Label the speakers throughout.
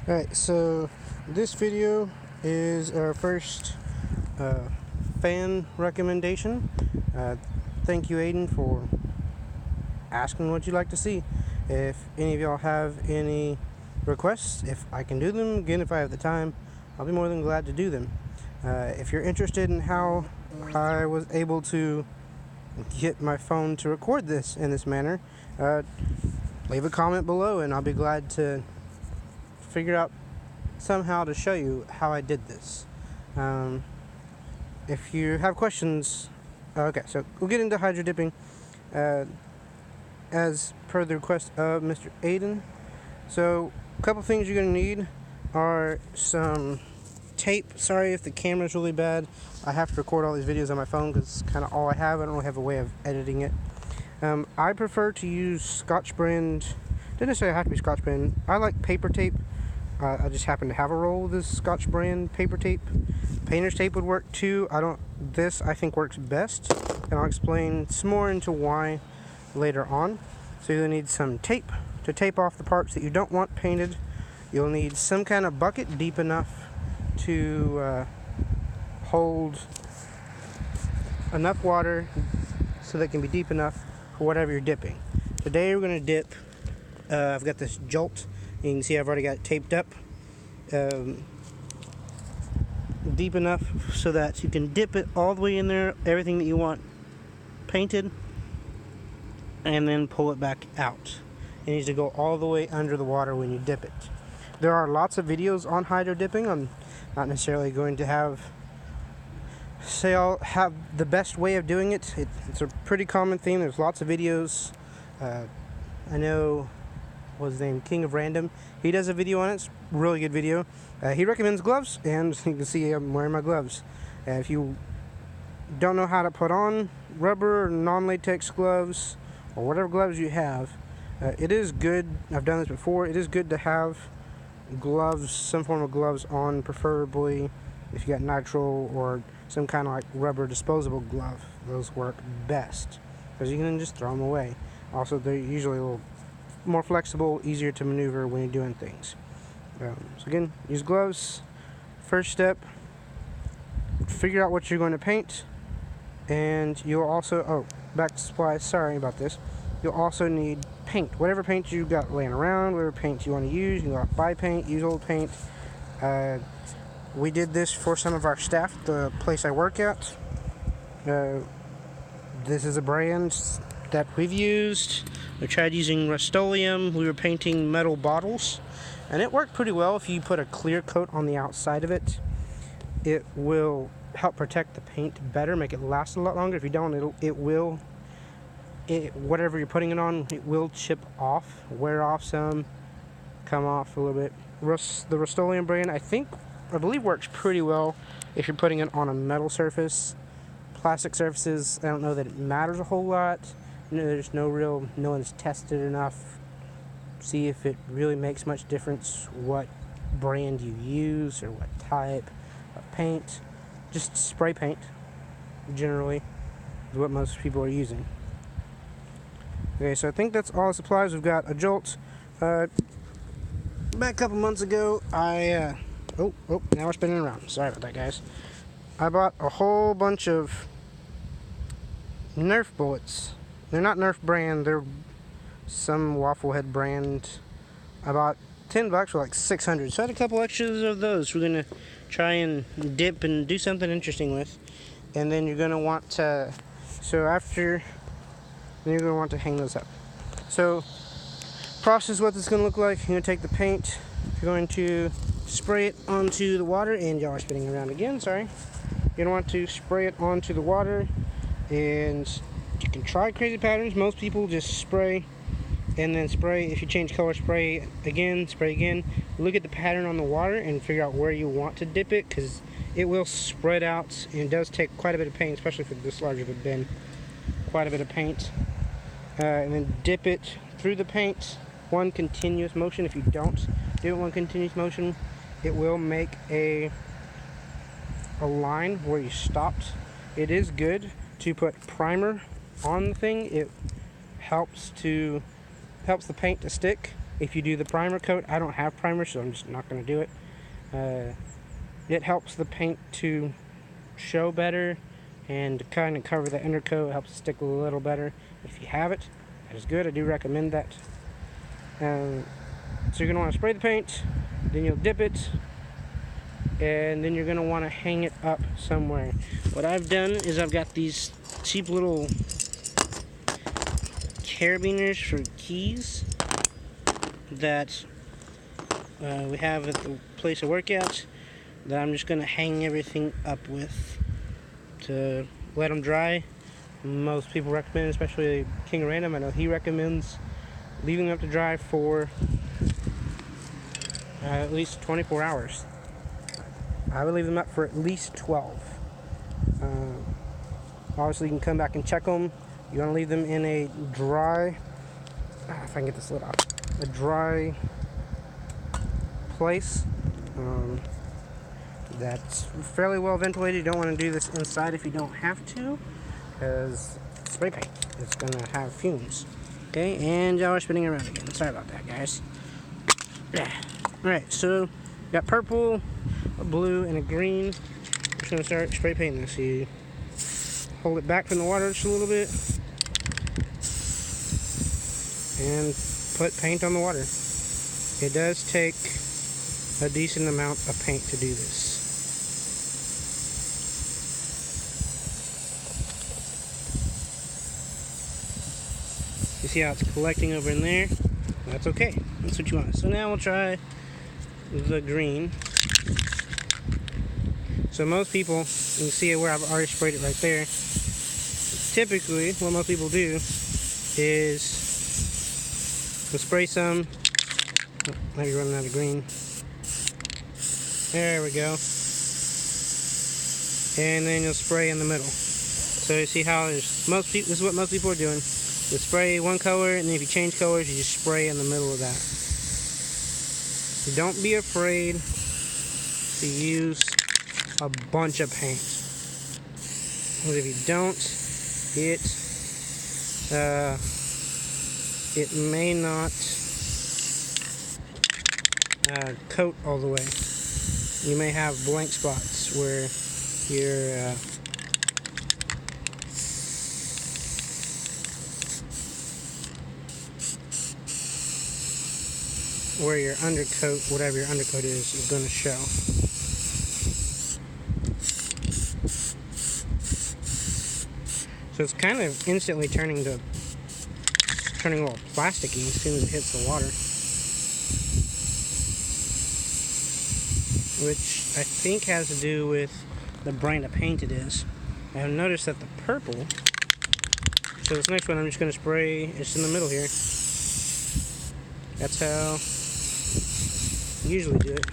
Speaker 1: Alright, so this video is our first fan recommendation. Thank you, Aiden, for asking what you'd like to see. If any of y'all have any requests, if I can do them, again, if I have the time, I'll be more than glad to do them. If you're interested in how I was able to get my phone to record this in this manner, leave a comment below and I'll be glad to figure out somehow to show you how I did this. If you have questions, okay, so we'll get into hydro dipping as per the request of Mr. Aiden. So a couple things you're going to need are some tape. Sorry if the camera's really bad. I have to record all these videos on my phone because it's kind of all I have. I don't really have a way of editing it. I prefer to use Scotch brand. Didn't necessarily have to be Scotch brand. I like paper tape. I just happen to have a roll of this Scotch brand paper tape. Painter's tape would work too. This I think works best, and I'll explain some more into why later on. So you'll need some tape to tape off the parts that you don't want painted. You'll need some kind of bucket deep enough to hold enough water so that it can be deep enough for whatever you're dipping. Today we're going to dip, I've got this Jolt. You can see I've already got it taped up deep enough so that you can dip it all the way in there, everything that you want painted, and then pull it back out. It needs to go all the way under the water when you dip it. There are lots of videos on hydro dipping. I'm not necessarily going to say I'll have the best way of doing it. It's a pretty common thing. There's lots of videos. I know, what's his name, King of Random, he does a video on it. It's a really good video. He recommends gloves, and you can see I'm wearing my gloves. If you don't know how to put on rubber or non-latex gloves or whatever gloves you have, it is good, I've done this before, it is good to have gloves, some form of gloves on, preferably if you got nitrile or some kind of like rubber disposable glove. Those work best because you can just throw them away. Also, they're usually a little more flexible, easier to maneuver when you're doing things. So again, use gloves. First step, figure out what you're going to paint, and you'll also, back to supplies, sorry about this, you'll also need paint. Whatever paint you got laying around, whatever paint you want to use, you can go out buy paint, use old paint. We did this for some of our staff, the place I work at. This is a brand that we've used. We tried using Rust-Oleum. We were painting metal bottles, and it worked pretty well. If you put a clear coat on the outside of it, it will help protect the paint better, make it last a lot longer. If you don't, whatever you're putting it on, it will chip off, wear off some, come off a little bit. The Rust-Oleum brand, I believe works pretty well if you're putting it on a metal surface. Plastic surfaces, I don't know that it matters a whole lot. There's no one's tested enough. See if it really makes much difference what brand you use or what type of paint. Just spray paint, generally, is what most people are using. Okay, so I think that's all the supplies. We've got a Jolt. Back a couple months ago, now we're spinning around. Sorry about that, guys. I bought a whole bunch of Nerf bullets. They're not Nerf brand, they're some Waffle Head brand. I bought $10 for like 600, so I had a couple extras of those. We're gonna try and dip and do something interesting with. And then you're gonna want to, then you're gonna want to hang those up. So, process what this is gonna look like. You're gonna take the paint, you're going to spray it onto the water, and y'all are spinning around again, sorry. You're gonna want to spray it onto the water, and you can try crazy patterns. Most people just spray and then spray. If you change color, spray again. Look at the pattern on the water and figure out where you want to dip it, because it will spread out and it does take quite a bit of paint, especially for this large of a bin. Quite a bit of paint. And then dip it through the paint, one continuous motion. If you don't do it one continuous motion, it will make a line where you stopped. It is good to put primer on the thing. It helps the paint to stick. if you do the primer coat. I don't have primer, so I'm just not going to do it. It helps the paint to show better and to kind of cover the undercoat. It helps it stick a little better. If you have it, that is good. I do recommend that. So you're going to want to spray the paint, then you'll dip it, and then you're going to want to hang it up somewhere. What I've done is I've got these cheap little carabiners for keys that we have at the place I work at, that I'm just going to hang everything up with to let them dry. Most people recommend, especially King of Random, I know he recommends leaving them up to dry for at least 24 hours. I would leave them up for at least 12. Obviously you can come back and check them. You want to leave them in a dry, if I can get this lid off, a dry place that's fairly well ventilated. You don't want to do this inside if you don't have to, because spray paint is going to have fumes. Okay, and y'all are spinning around again. Sorry about that, guys. Alright, so got purple, a blue, and a green. I'm just going to start spray painting this. You hold it back from the water just a little bit and put paint on the water. It does take a decent amount of paint to do this. You see how it's collecting over in there? That's okay. That's what you want. So now we'll try the green. So most people, you can see where I've already sprayed it right there. Typically, what most people do is we'll spray some. Oh, might be running out of green. There we go. And then you'll spray in the middle. So you see how there's most people. This is what most people are doing. You spray one color, and then if you change colors, you just spray in the middle of that. Don't be afraid to use a bunch of paint. Because if you don't, it may not coat all the way. You may have blank spots where your undercoat, whatever your undercoat is going to show. So it's kind of instantly turning a little plasticky as soon as it hits the water, which I think has to do with the brand of paint it is. I've noticed that the purple, so this next one I'm just going to spray, it's in the middle here. That's how I usually do it.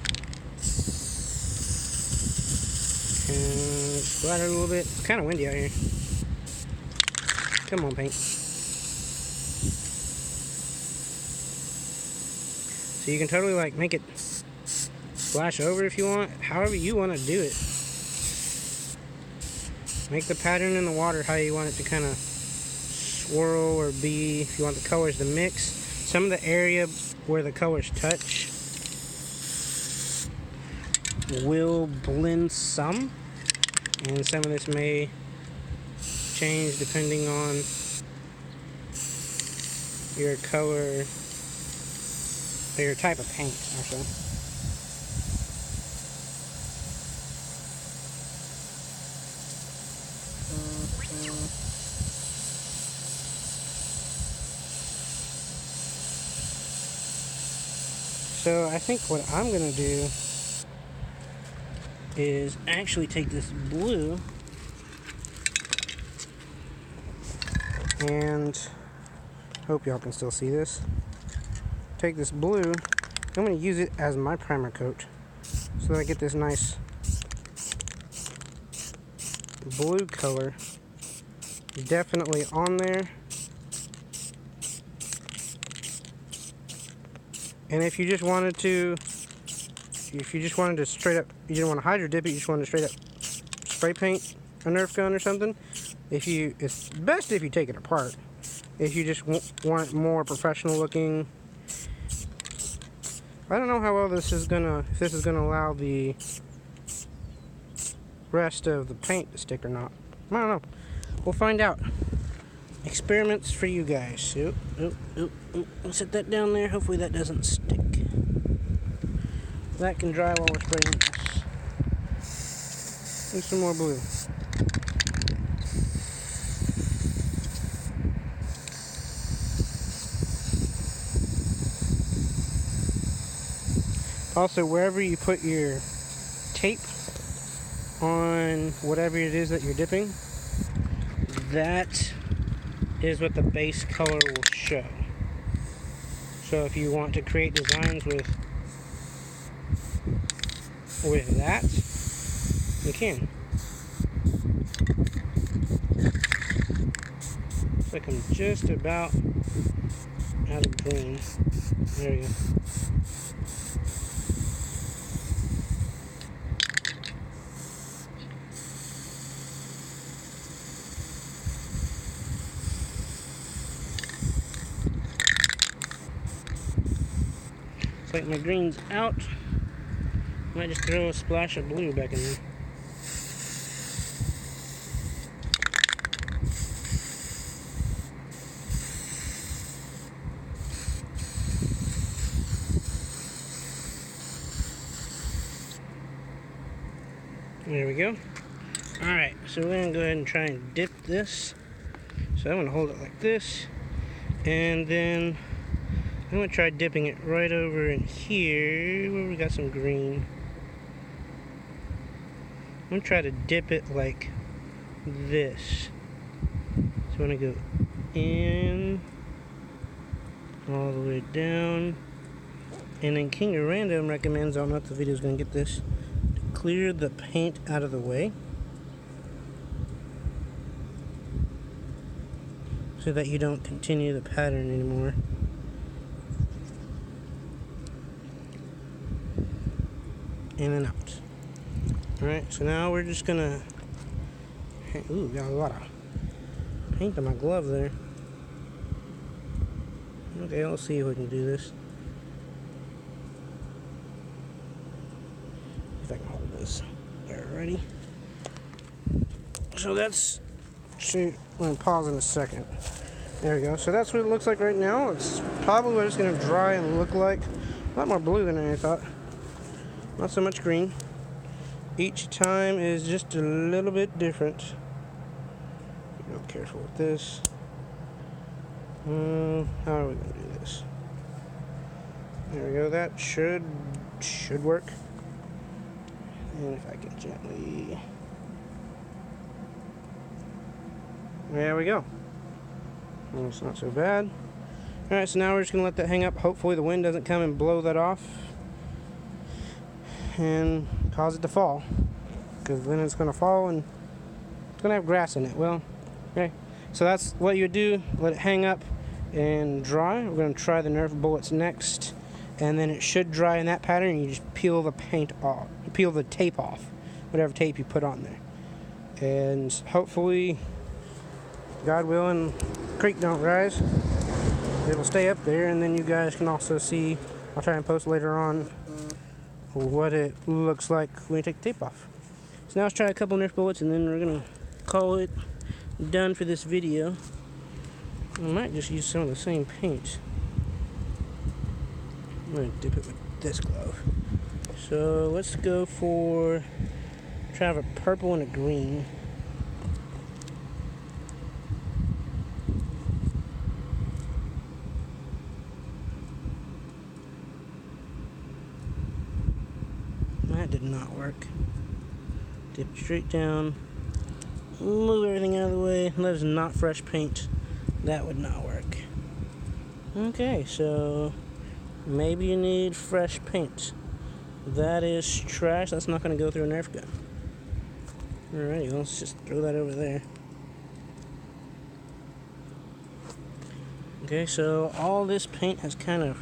Speaker 1: And splatter a little bit. It's kind of windy out here. Come on, paint. So you can totally like make it splash over if you want, however you want to do it. Make the pattern in the water how you want it to kind of swirl or be, if you want the colors to mix. Some of the area where the colors touch will blend some, and some of this may change depending on your color or your type of paint, actually. So I think what I'm gonna do is actually take this blue and hope y'all can still see this. Take this blue, I'm going to use it as my primer coat so that I get this nice blue color definitely on there. And if you just wanted to straight up, you didn't want to hydro dip it, you just wanted to straight up spray paint a Nerf gun or something, it's best if you take it apart. If you just want more professional looking, I don't know how well this is gonna, if this is gonna allow the rest of the paint to stick or not. I don't know. We'll find out. Experiments for you guys. Oop, oop, oop, oop. I'll set that down there. Hopefully that doesn't stick. That can dry while we're spraying this. And some more blue. Also, wherever you put your tape on whatever it is that you're dipping, that is what the base color will show. So if you want to create designs with that, you can. Looks like I'm just about out of green. There we go. Looks like my green's out. Might just throw a splash of blue back in there. There we go. Alright, so we're going to go ahead and try and dip this. So I'm going to hold it like this. And then I'm going to try dipping it right over in here where we got some green. I'm going to try to dip it like this. So I'm going to go in, all the way down. And then King of Random recommends, I don't know if the video is going to get this, clear the paint out of the way so that you don't continue the pattern anymore. In and out. Alright, so now we're just gonna... Ooh, got a lot of paint on my glove there. Okay, let's see if we can do this. If I can hold this. Alrighty. So that's... I'm going to pause in a second. There we go. So that's what it looks like right now. It's probably what it's going to dry and look like. A lot more blue than I thought. Not so much green. Each time is just a little bit different. Be real careful with this. How are we going to do this? There we go. That should work. And if I can gently... There we go. Well, it's not so bad. Alright, so now we're just going to let that hang up. Hopefully the wind doesn't come and blow that off and cause it to fall, because then it's going to fall and it's going to have grass in it. Well, okay. So that's what you do. Let it hang up and dry. We're going to try the Nerf bullets next, and then it should dry in that pattern. You just peel the paint off, peel the tape off, whatever tape you put on there, and hopefully, God willing, the creek don't rise. It'll stay up there, and then you guys can also see. I'll try and post later on what it looks like when you take the tape off. So now let's try a couple Nerf bullets, and then we're gonna call it done for this video. I might just use some of the same paint. I'm gonna dip it with this glove. So let's go for, try to have a purple and a green. That did not work. Dip it straight down. Move everything out of the way. That is not fresh paint. That would not work. Okay, so maybe you need fresh paint. That is trash. That's not going to go through a Nerf gun. Alrighty, let's just throw that over there. Okay, so all this paint has kind of...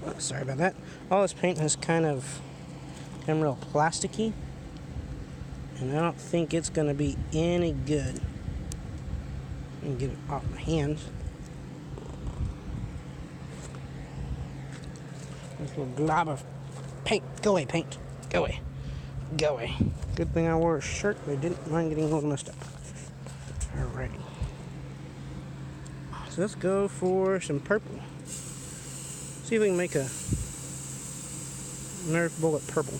Speaker 1: Oh, sorry about that. All this paint has kind of become real plasticky, and I don't think it's going to be any good. Let me get it off my hands. This little glob of paint. Go away, paint. Go away. Go away. Good thing I wore a shirt, but I didn't mind getting a little messed up. Alrighty. So let's go for some purple. See if we can make a Nerf bullet purple.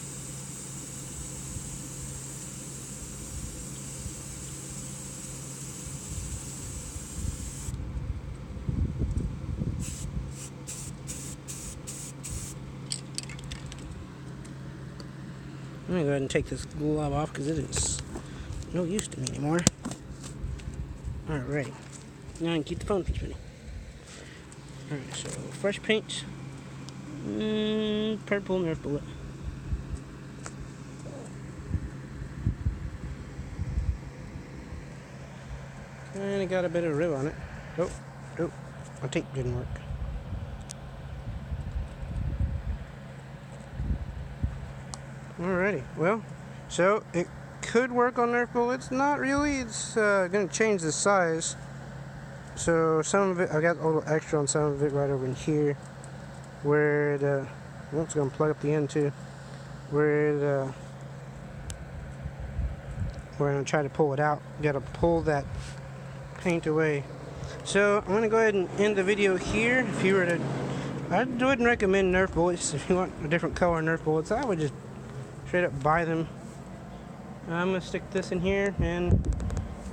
Speaker 1: I'm gonna go ahead and take this glove off because it is no use to me anymore. Alright. Now I can keep the phone from spinning. Alright, so fresh paint. Purple Nerf bullet. And it got a bit of rib on it. Oh, my tape didn't work. Alrighty, well, so it could work on Nerf bullets. Not really. It's going to change the size. So some of it, I got a little extra on some of it right over in here, where the, well, it's going to plug up the end too, where I'm going to try to pull it out. Got to pull that paint away. So I'm going to go ahead and end the video here. If you were to, I wouldn't recommend Nerf bullets. If you want a different color Nerf bullets, I would just straight up buy them. I'm going to stick this in here, and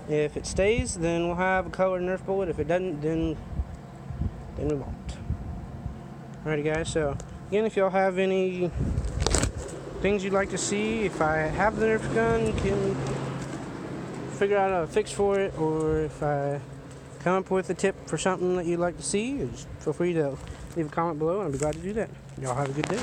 Speaker 1: if it stays, then we'll have a colored Nerf bullet. If it doesn't, then we won't. Alrighty guys, so again, if y'all have any things you'd like to see, if I have the Nerf gun, can figure out a fix for it, or if I come up with a tip for something that you'd like to see, just feel free to leave a comment below, and I'll be glad to do that. Y'all have a good day.